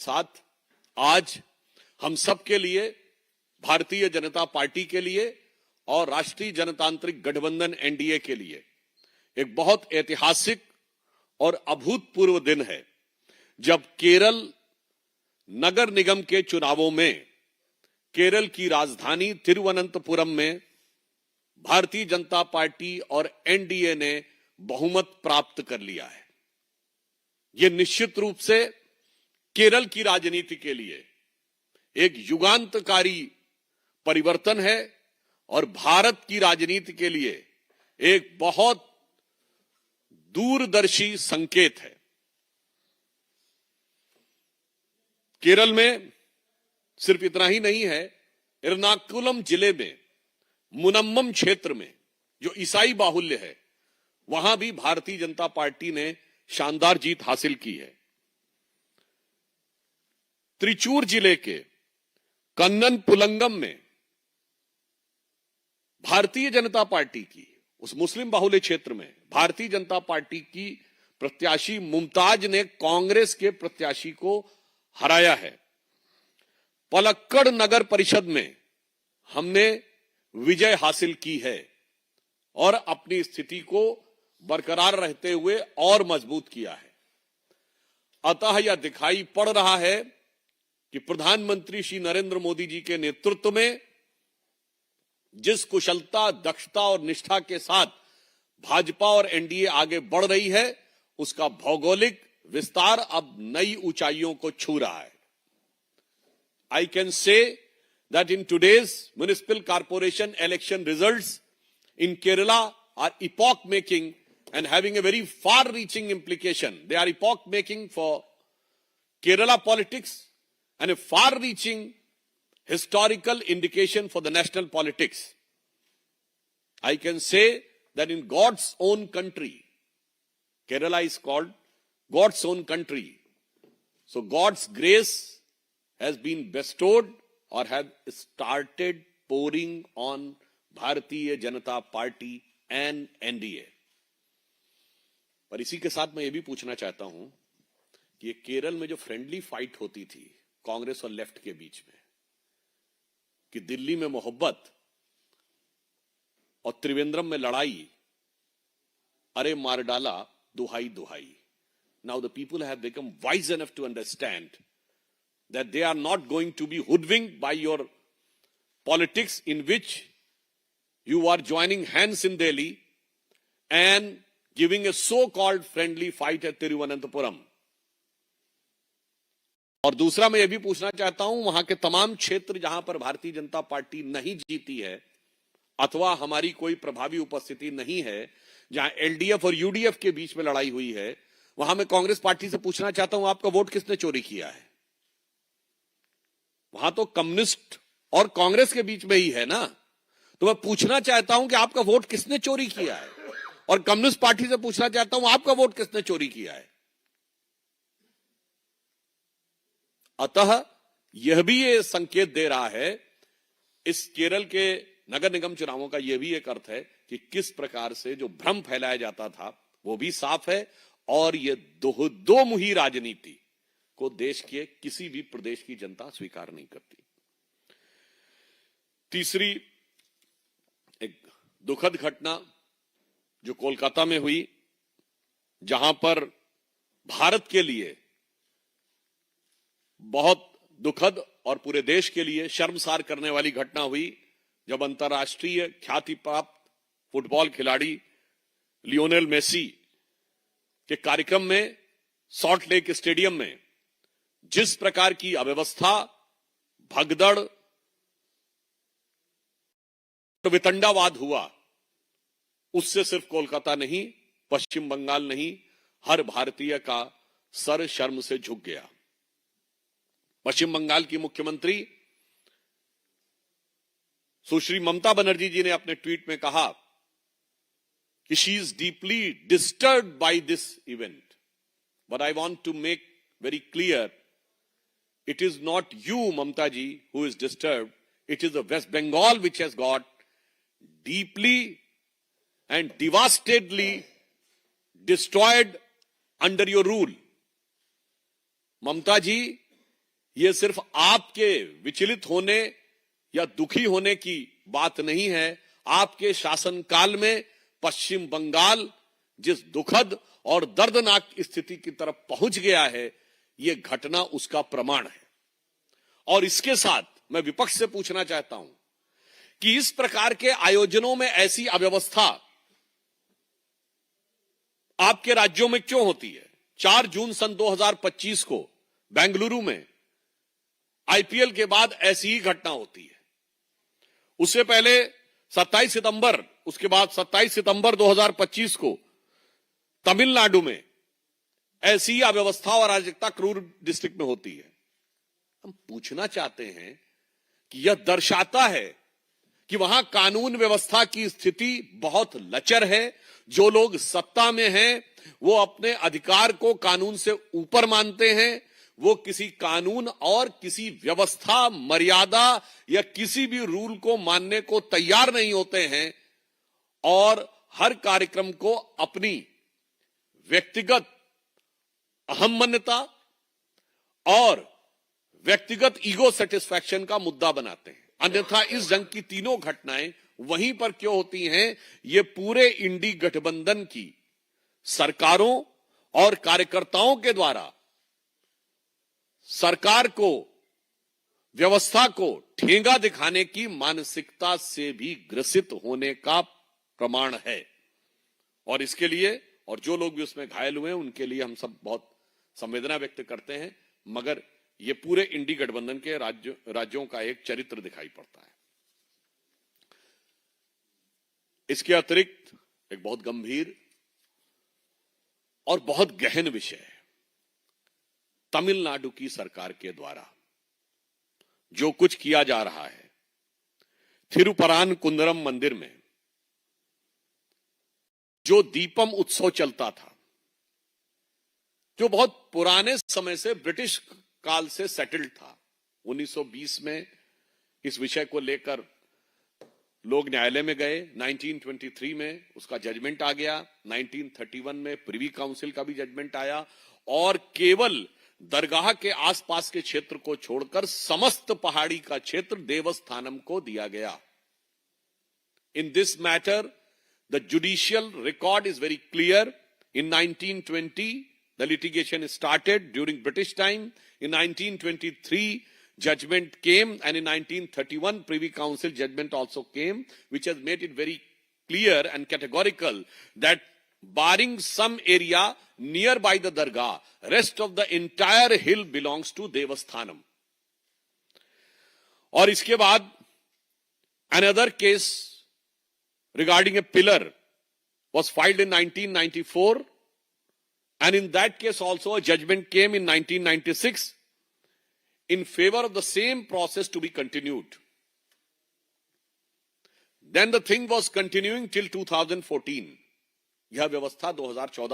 साथ आज हम सब के लिए, भारतीय जनता पार्टी के लिए और राष्ट्रीय जनतांत्रिक गठबंधन एनडीए के लिए एक बहुत ऐतिहासिक और अभूतपूर्व दिन है, जब केरल नगर निगम के चुनावों में केरल की राजधानी तिरुवनंतपुरम में भारतीय जनता पार्टी और एनडीए ने बहुमत प्राप्त कर लिया है। यह निश्चित रूप से केरल की राजनीति के लिए एक युगांतकारी परिवर्तन है और भारत की राजनीति के लिए एक बहुत दूरदर्शी संकेत है। केरल में सिर्फ इतना ही नहीं है, एर्नाकुलम जिले में मुनम्मम क्षेत्र में जो ईसाई बाहुल्य है, वहां भी भारतीय जनता पार्टी ने शानदार जीत हासिल की है। त्रिचूर जिले के कन्ननपुलंगम में भारतीय जनता पार्टी की, उस मुस्लिम बाहुल्य क्षेत्र में भारतीय जनता पार्टी की प्रत्याशी मुमताज ने कांग्रेस के प्रत्याशी को हराया है। पलक्कड़ नगर परिषद में हमने विजय हासिल की है और अपनी स्थिति को बरकरार रहते हुए और मजबूत किया है। अतः यह दिखाई पड़ रहा है कि प्रधानमंत्री श्री नरेंद्र मोदी जी के नेतृत्व में जिस कुशलता, दक्षता और निष्ठा के साथ भाजपा और एनडीए आगे बढ़ रही है, उसका भौगोलिक विस्तार अब नई ऊंचाइयों को छू रहा है। I can say that in today's municipal corporation election results in Kerala are epoch-making and having a very far-reaching implication. They are epoch-making for Kerala politics and a far-reaching historical indication for the national politics. I can say that in God's own country, Kerala is called God's own country. So God's grace has been bestowed or have started pouring on Bharatiya Janata party and NDA. पर इसी के साथ मैं ये भी पूछना चाहता हूं कि ये केरल में जो फ्रेंडली फाइट होती थी कांग्रेस और लेफ्ट के बीच में, कि दिल्ली में मोहब्बत और त्रिवेंद्रम में लड़ाई, अरे मार डाला दुहाई दुहाई। Now the people have become wise enough to understand that they are not going to be hoodwinked by your politics in which you are joining hands in Delhi and giving a so-called friendly fight at Tiruvananthapuram. और दूसरा मैं ये भी पूछना चाहता हूं, वहां के तमाम क्षेत्र जहां पर भारतीय जनता पार्टी नहीं जीती है अथवा हमारी कोई प्रभावी उपस्थिति नहीं है, जहां एलडीएफ और यूडीएफ के बीच में लड़ाई हुई है, वहां मैं कांग्रेस पार्टी से पूछना चाहता हूं, आपका वोट किसने चोरी किया है? वहां तो कम्युनिस्ट और कांग्रेस के बीच में ही है ना। तो मैं पूछना चाहता हूं कि आपका वोट किसने चोरी किया है, और कम्युनिस्ट पार्टी से पूछना चाहता हूं आपका वोट किसने चोरी किया है। अतः यह भी ये संकेत दे रहा है, इस केरल के नगर निगम चुनावों का यह भी एक अर्थ है कि किस प्रकार से जो भ्रम फैलाया जाता था वो भी साफ है, और यह दो मुही राजनीति को देश के किसी भी प्रदेश की जनता स्वीकार नहीं करती। तीसरी एक दुखद घटना जो कोलकाता में हुई, जहां पर भारत के लिए बहुत दुखद और पूरे देश के लिए शर्मसार करने वाली घटना हुई, जब अंतर्राष्ट्रीय ख्याति प्राप्त फुटबॉल खिलाड़ी लियोनेल मेसी के कार्यक्रम में सॉल्ट लेक स्टेडियम में जिस प्रकार की अव्यवस्था, भगदड़, वितंडावाद हुआ, उससे सिर्फ कोलकाता नहीं, पश्चिम बंगाल नहीं, हर भारतीय का सर शर्म से झुक गया। पश्चिम बंगाल की मुख्यमंत्री सुश्री ममता बनर्जी जी ने अपने ट्वीट में कहा कि she is deeply disturbed by this event, but I want to make very clear, it is not you, Mamta ji, who is disturbed. It is the West Bengal which has got deeply and devastatedly destroyed under your rule. Mamta ji, ये सिर्फ आपके विचलित होने या दुखी होने की बात नहीं है। आपके शासनकाल में पश्चिम बंगाल जिस दुखद और दर्दनाक स्थिति की तरफ पहुंच गया है, यह घटना उसका प्रमाण है। और इसके साथ मैं विपक्ष से पूछना चाहता हूं कि इस प्रकार के आयोजनों में ऐसी अव्यवस्था आपके राज्यों में क्यों होती है? 4 जून सन 2025 को बेंगलुरु में आईपीएल के बाद ऐसी ही घटना होती है। उससे पहले 27 सितंबर, उसके बाद 27 सितंबर 2025 को तमिलनाडु में ऐसी ही अव्यवस्था और अराजकता क्रूर डिस्ट्रिक्ट में होती है। हम पूछना चाहते हैं कि यह दर्शाता है कि वहां कानून व्यवस्था की स्थिति बहुत लचर है। जो लोग सत्ता में हैं वो अपने अधिकार को कानून से ऊपर मानते हैं। वो किसी कानून और किसी व्यवस्था, मर्यादा या किसी भी रूल को मानने को तैयार नहीं होते हैं और हर कार्यक्रम को अपनी व्यक्तिगत अहम्मन्यता और व्यक्तिगत ईगो सेटिस्फैक्शन का मुद्दा बनाते हैं। अन्यथा इस जंग की तीनों घटनाएं वहीं पर क्यों होती हैं? ये पूरे इंडी गठबंधन की सरकारों और कार्यकर्ताओं के द्वारा सरकार को, व्यवस्था को ठेंगा दिखाने की मानसिकता से भी ग्रसित होने का प्रमाण है। और इसके लिए, और जो लोग भी उसमें घायल हुए हैं उनके लिए हम सब बहुत संवेदना व्यक्त करते हैं। मगर ये पूरे इंडी गठबंधन के राज्यों का एक चरित्र दिखाई पड़ता है। इसके अतिरिक्त एक बहुत गंभीर और बहुत गहन विषय है, तमिलनाडु की सरकार के द्वारा जो कुछ किया जा रहा है। थिरुपरान कुंदरम मंदिर में जो दीपम उत्सव चलता था, जो बहुत पुराने समय से ब्रिटिश काल से सेटल्ड था, 1920 में इस विषय को लेकर लोग न्यायालय में गए। 1923 में उसका जजमेंट आ गया। 1931 में प्रिवी काउंसिल का भी जजमेंट आया और केवल दरगाह के आसपास के क्षेत्र को छोड़कर समस्त पहाड़ी का क्षेत्र देवस्थानम को दिया गया। In this matter the judicial record is very clear. In 1920 the litigation started during British time. In 1923 judgment came, and in 1931 Privy Council judgment also came, which has made it very clear and categorical that barring some area nearby the dargah, rest of the entire hill belongs to Devasthanam. और इसके बाद another case regarding a pillar was filed in 1994, and in that case also a judgment came in 1996 in favor of the same process to be continued. Then the thing was continuing till 2014. यह व्यवस्था 2014